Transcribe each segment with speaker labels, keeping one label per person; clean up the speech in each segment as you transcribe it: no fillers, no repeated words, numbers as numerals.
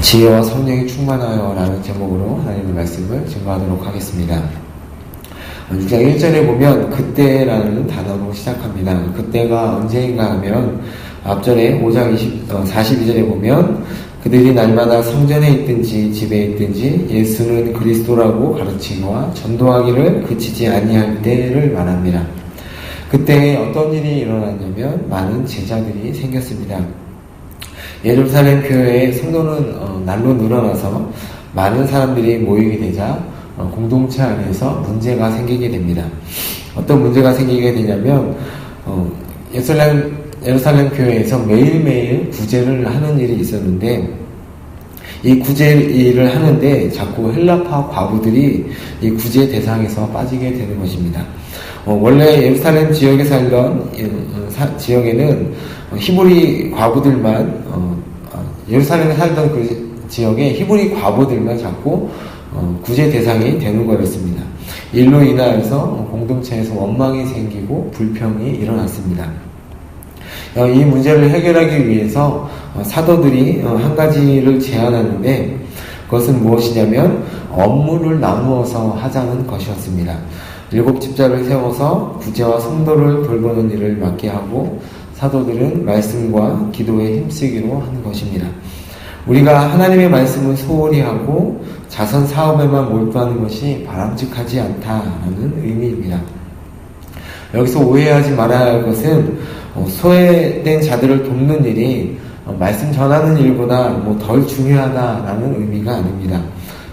Speaker 1: 지혜와 성령이 충만하여 라는 제목으로 하나님의 말씀을 증거하도록 하겠습니다. 6장 1절에 보면 그때라는 단어로 시작합니다. 그때가 언제인가 하면 앞절에 5장 42절에 보면 그들이 날마다 성전에 있든지 집에 있든지 예수는 그리스도라고 가르치기와 전도하기를 그치지 아니할 때를 말합니다. 그때 어떤 일이 일어났냐면 많은 제자들이 생겼습니다. 예루살렘 교회의 성도는 날로 늘어나서 많은 사람들이 모이게 되자 공동체 안에서 문제가 생기게 됩니다. 어떤 문제가 생기게 되냐면 예루살렘 교회에서 매일매일 구제를 하는 일이 있었는데 이 구제 일을 하는데 자꾸 헬라파 과부들이 이 구제 대상에서 빠지게 되는 것입니다. 원래 예루살렘 지역에 살던 지역에는 히브리 과부들만 예루살렘에 살던 그 지역에 히브리 과부들만 자꾸 구제 대상이 되는 거였습니다. 일로 인하여서 공동체에서 원망이 생기고 불평이 일어났습니다. 이 문제를 해결하기 위해서 사도들이 한 가지를 제안하는데 그것은 무엇이냐면 업무를 나누어서 하자는 것이었습니다. 7 집자를 세워서 구제와 성도를 돌보는 일을 맡게 하고 사도들은 말씀과 기도에 힘쓰기로 하는 것입니다. 우리가 하나님의 말씀을 소홀히 하고 자선 사업에만 몰두하는 것이 바람직하지 않다는 의미입니다. 여기서 오해하지 말아야 할 것은 소외된 자들을 돕는 일이 말씀 전하는 일보다 덜 중요하다라는 의미가 아닙니다.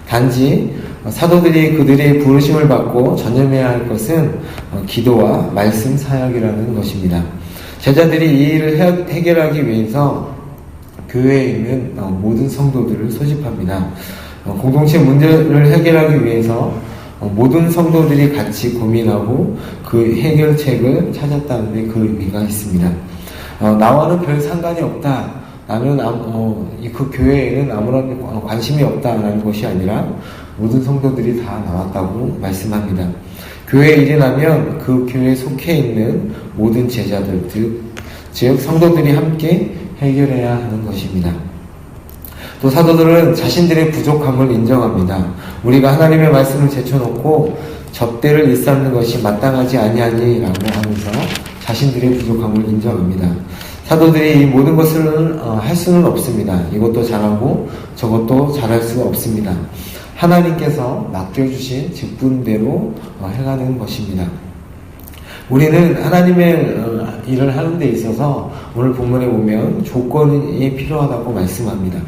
Speaker 1: 단지 사도들이 그들의 부르심을 받고 전념해야 할 것은 기도와 말씀 사역이라는 것입니다. 제자들이 이 일을 해결하기 위해서 교회에 있는 모든 성도들을 소집합니다. 공동체 문제를 해결하기 위해서 모든 성도들이 같이 고민하고 그 해결책을 찾았다는 데 그 의미가 있습니다. 나와는 별 상관이 없다. 나는 그 교회에는 아무런 관심이 없다라는 것이 아니라 모든 성도들이 다 나왔다고 말씀합니다. 교회에 일이 나면 그 교회에 속해 있는 모든 제자들, 즉 성도들이 함께 해결해야 하는 것입니다. 또 사도들은 자신들의 부족함을 인정합니다. 우리가 하나님의 말씀을 제쳐놓고 접대를 일삼는 것이 마땅하지 아니하니라고 하면서 자신들의 부족함을 인정합니다. 사도들이 이 모든 것을 할 수는 없습니다. 이것도 잘하고 저것도 잘할 수가 없습니다. 하나님께서 맡겨주신 직분대로 행하는 것입니다. 우리는 하나님의 일을 하는 데 있어서 오늘 본문에 보면 조건이 필요하다고 말씀합니다.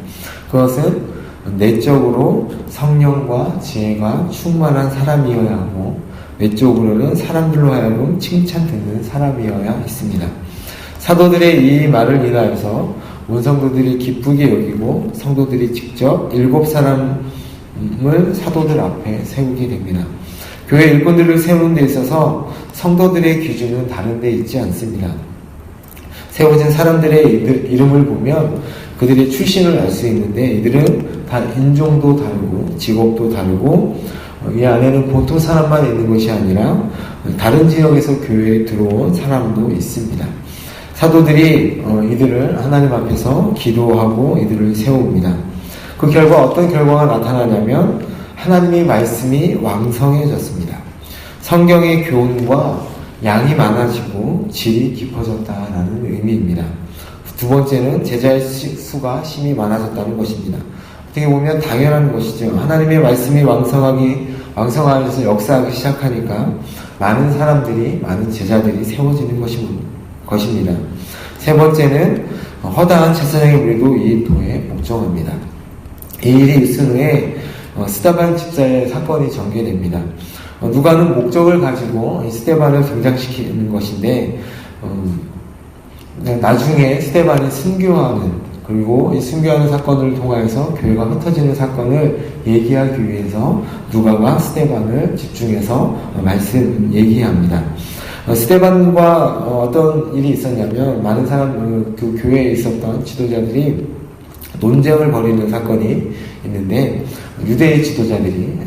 Speaker 1: 그것은 내적으로 성령과 지혜가 충만한 사람이어야 하고 외적으로는 사람들로 하여금 칭찬 듣는 사람이어야 했습니다. 사도들의 이 말을 인하여서 온 성도들이 기쁘게 여기고 성도들이 직접 7사람을 사도들 앞에 세우게 됩니다. 교회 일꾼들을 세우는 데 있어서 성도들의 기준은 다른 데 있지 않습니다. 세워진 사람들의 이름을 보면 그들의 출신을 알 수 있는데 이들은 다 인종도 다르고 직업도 다르고 이 안에는 보통 사람만 있는 것이 아니라 다른 지역에서 교회에 들어온 사람도 있습니다. 사도들이 이들을 하나님 앞에서 기도하고 이들을 세웁니다. 그 결과 어떤 결과가 나타나냐면 하나님의 말씀이 왕성해졌습니다. 성경의 교훈과 양이 많아지고 질이 깊어졌다라는 의미입니다. 두 번째는 제자의 수가 심히 많아졌다는 것입니다. 어떻게 보면 당연한 것이죠. 하나님의 말씀이 왕성하면서 역사하기 시작하니까 많은 사람들이, 많은 제자들이 세워지는 것입니다. 세 번째는 허다한 제사장의 무리도 이 도에 복종합니다. 이 일이 있은 후에 스데반 집사의 사건이 전개됩니다. 누가는 목적을 가지고 이 스데반을 등장시키는 것인데 나중에 스데반이 순교하는, 그리고 이 순교하는 사건을 통하여서 교회가 흩어지는 사건을 얘기하기 위해서 누가가 스데반을 집중해서 말씀 얘기합니다. 스데반과 어떤 일이 있었냐면 많은 그 교회에 있었던 지도자들이 논쟁을 벌이는 사건이 있는데 유대의 지도자들이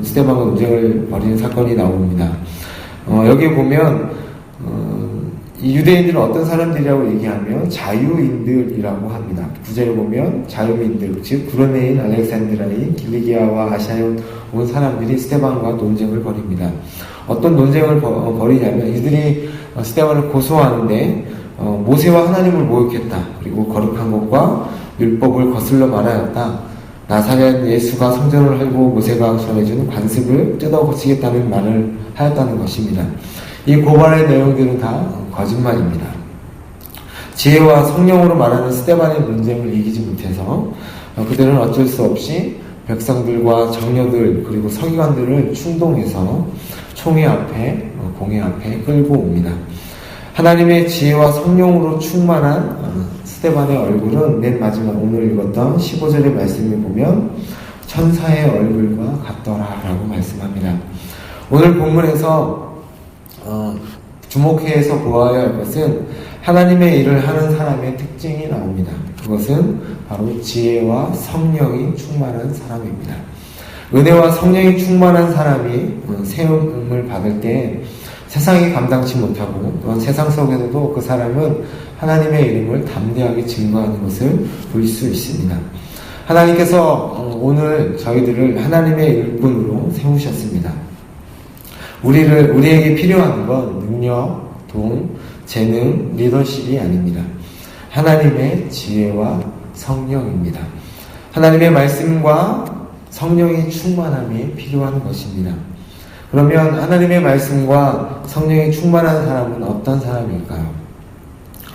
Speaker 1: 스데반과 논쟁을 벌이는 사건이 나옵니다. 여기 보면 이 유대인들은 어떤 사람들이라고 얘기하면 자유인들이라고 합니다. 구절을 보면 자유인들, 즉 구레네인, 알렉산드라인, 길리기아와 아시아에 온 사람들이 스데반과 논쟁을 벌입니다. 어떤 논쟁을 벌이냐면 이들이 스데반을 고소하는데 모세와 하나님을 모욕했다. 그리고 거룩한 것과 율법을 거슬러 말하였다. 나사렛 예수가 성전을 헐고 모세가 전해준 관습을 뜯어 고치겠다는 말을 하였다는 것입니다. 이 고발의 내용들은 다 거짓말입니다. 지혜와 성령으로 말하는 스데반의 논쟁을 이기지 못해서 그들은 어쩔 수 없이 백성들과 장녀들 그리고 서기관들을 충동해서 총회 앞에, 공회 앞에 끌고 옵니다. 하나님의 지혜와 성령으로 충만한 스데반의 얼굴은 맨 마지막 오늘 읽었던 15절의 말씀을 보면 천사의 얼굴과 같더라라고 말씀합니다. 오늘 본문에서 주목해서 보아야 할 것은 하나님의 일을 하는 사람의 특징이 나옵니다. 그것은 바로 지혜와 성령이 충만한 사람입니다. 은혜와 성령이 충만한 사람이 세움을 받을 때 세상이 감당치 못하고 또한 세상 속에서도 그 사람은 하나님의 이름을 담대하게 증거하는 것을 볼 수 있습니다. 하나님께서 오늘 저희들을 하나님의 일꾼으로 세우셨습니다. 우리에게 필요한 건 능력, 돈, 재능, 리더십이 아닙니다. 하나님의 지혜와 성령입니다. 하나님의 말씀과 성령의 충만함이 필요한 것입니다. 그러면 하나님의 말씀과 성령의 충만한 사람은 어떤 사람일까요?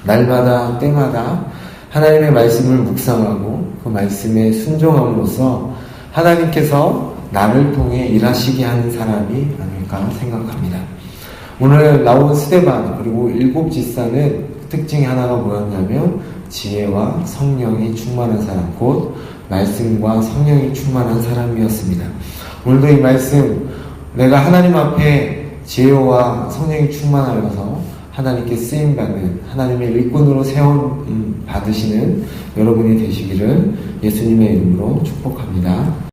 Speaker 1: 날마다 때마다 하나님의 말씀을 묵상하고 그 말씀에 순종함으로써 하나님께서 나를 통해 일하시게 하는 사람이 아닐까 생각합니다. 오늘 나온 스데반 그리고 7 집사는 특징이 하나가 뭐였냐면 지혜와 성령이 충만한 사람, 곧 말씀과 성령이 충만한 사람이었습니다. 오늘도 이 말씀, 내가 하나님 앞에 지혜와 성령이 충만하여서 하나님께 쓰임받는 하나님의 일꾼으로 세움 받으시는 여러분이 되시기를 예수님의 이름으로 축복합니다.